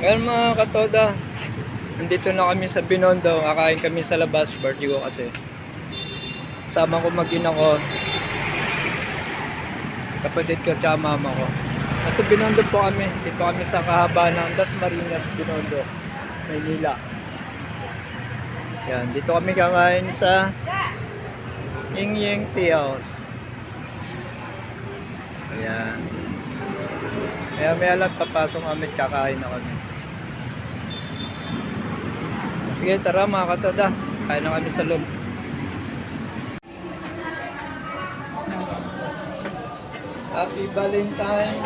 Ngayon mga katoda, nandito na kami sa Binondo. Kakain kami sa labas, birthday ko kasi. Kasama ko mag-ina ko, kapatid ko tsaka mama ko. Nasa Binondo po kami. Dito kami sa kahabaan ng Dasmariñas, Binondo, Maynila. Yan, dito kami kakain sa Ying Ying Tea House. Ayan. Maya lang papasok kami, kakain na kami. Sige, tara mga katoda. Kain na kami sa loob. Happy Valentine's.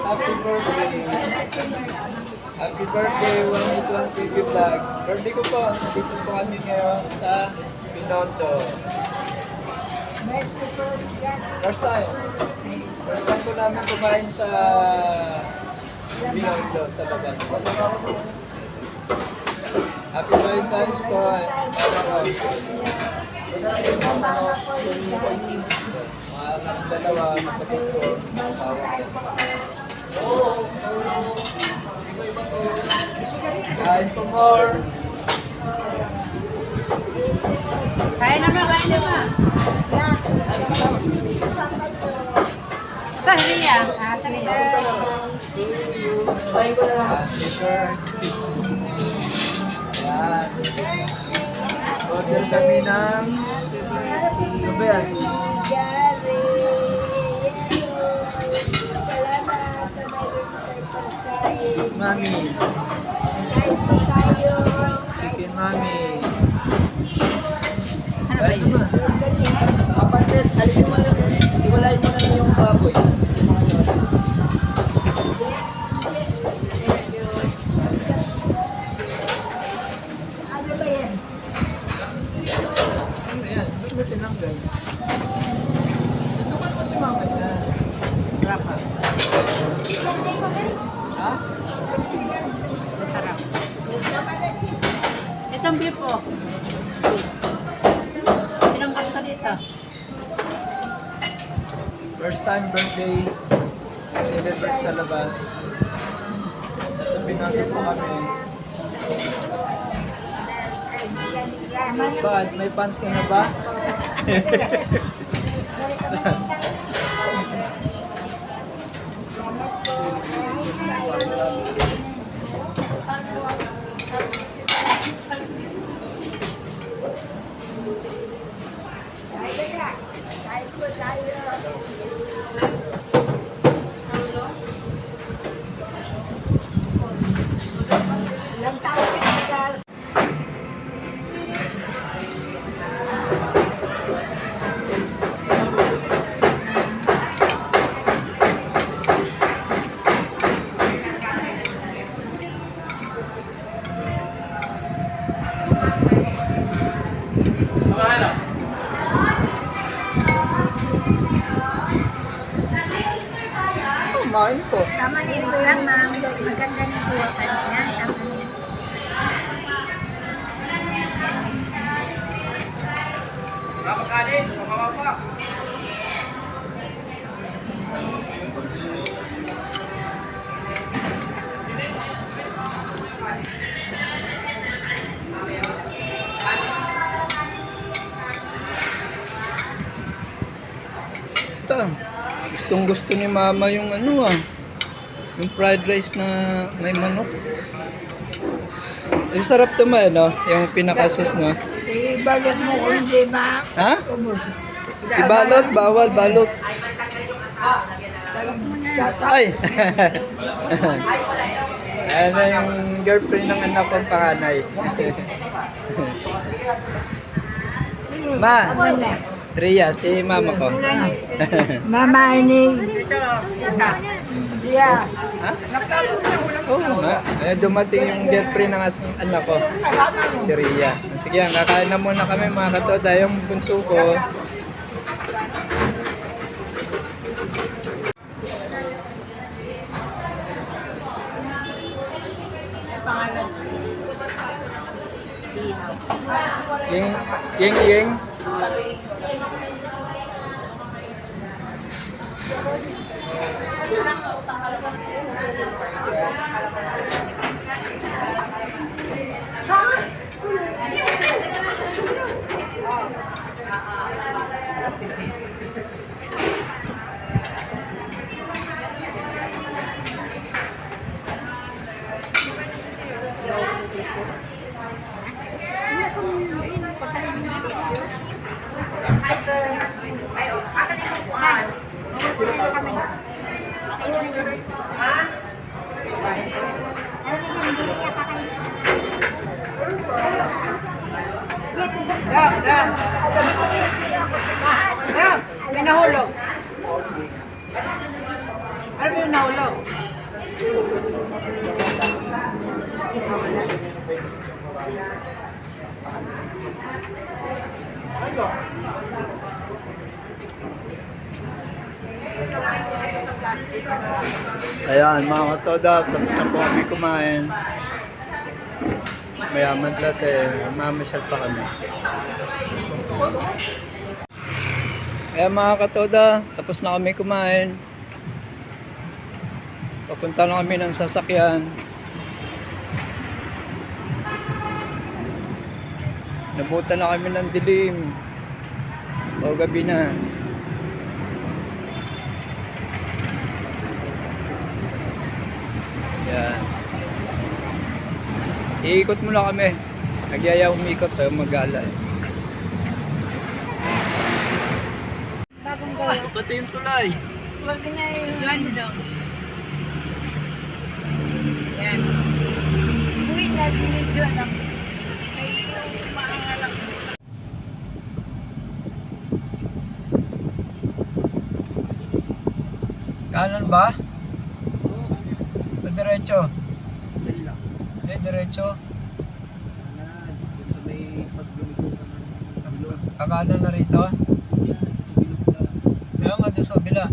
Happy birthday. Happy birthday, 181 TV Vlog. Birthday ko po. Dito po kami ngayon sa Binondo. First time. First time po namin kumain sa Binondo, sa labas. Happy Valentine's po. Mga dalawa, kapatid ko, asawa ko. Kain po more. Kain naman. Tahriya. Tahriya. Happy birthday. Ayan. Order kami ng ano ba yan? Mami. Chicken mami. Ano ba yun? Kapatid, alisin mo lang. Iwalayin mo lang yung baboy. Ano ba yan? Ayan, ba't ba tinanggal? Tutukan mo si mama niya. Rapa. Ha? Masarap. Itong beef po. Ilang basta dito? First time birthday. Celebrate sa labas. Nasa Binondo po kami. Bakit? May pants ka na ba? Kumain po. Tama ni Risa, ma'am. Maganda ng kuha kanina. Tama niya. Ito. Gustong gusto ni mama yung ano yung fried rice na may manok. Yung sarap naman, no? Yung pinakasis, no? Ibalot mo kung hindi ma. Ha? Ibalot, bawal, balot. Ay! Ano yung girlfriend ng anak kong panganay. Ma! Tria, si mama ko. Mama ini. Iya. Ha? Oo nga. Dumating yung girlfriend ng anak ko. Si Ria. Sige, kakain na muna kami mga katoda. Yung bunso ko. Ying. Ano yung naulaw? Ayan mga katoda, tapos na po kami kumain. Mayaman lahat mamasyal pa kami. Ayan mga katoda, tapos na kami kumain. Papunta na kami ng sasakyan. Nabutan na kami ng dilim. O gabi na. Yan. Iikot muna kami. Nagyaya umikot tayo mag-ala. Bagong gawa. Pati yung tulay. Huwag na yung ano daw. Yan. Uy, nag-video na. Ay, yung maangalang. Kanan ba? O diretso? Hindi, diretso. Kakanan na rito? Kaya nga doon sa kabila.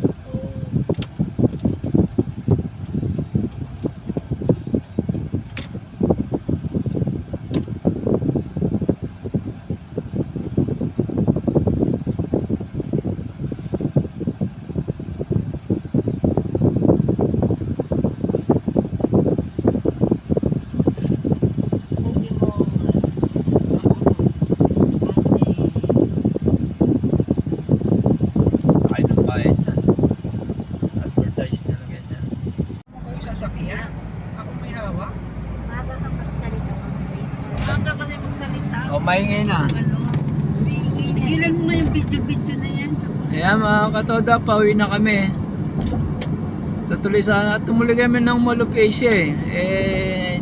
Kain ng bayan dyan. Advertise nyo lang yan dyan. Ako yung sasakyan? Ako may hawak? Maaga kang magsalita mamaya. Maaga kasi magsalita. O maingay na. Ano? Tigilan mo nga yung video-video na yan. Ayan mga katoda, pauwi na kami. Tutuloy sana, tumuloy kami ng Mall of Asia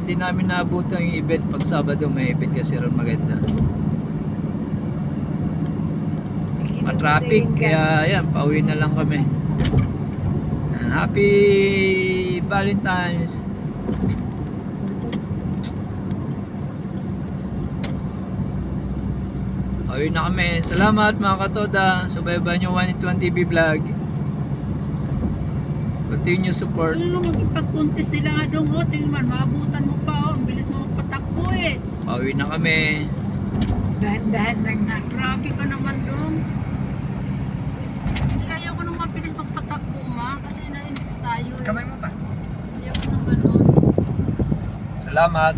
hindi namin naabutan yung event pag Sabado, may event kasi ron maganda. Matraffic, kaya ayan, pauwi na lang kami. And happy Valentine's. Pauwi na kami. Salamat mga katoda. Subaybayan nyo 120 TV vlog. Continue support. Ano magipag-contest sila nga doon, oh, tingnan, maabutan mo pa, oh, ang bilis mo magpatakbo eh. Pauwi na kami. Dahan-dahan lang nga. Grabe ka naman doon. Ayaw ko nang mabilis magpatakbo, ma, kasi na-index tayo. Kamay mo pa. Ayaw ko nang gano'n. Salamat.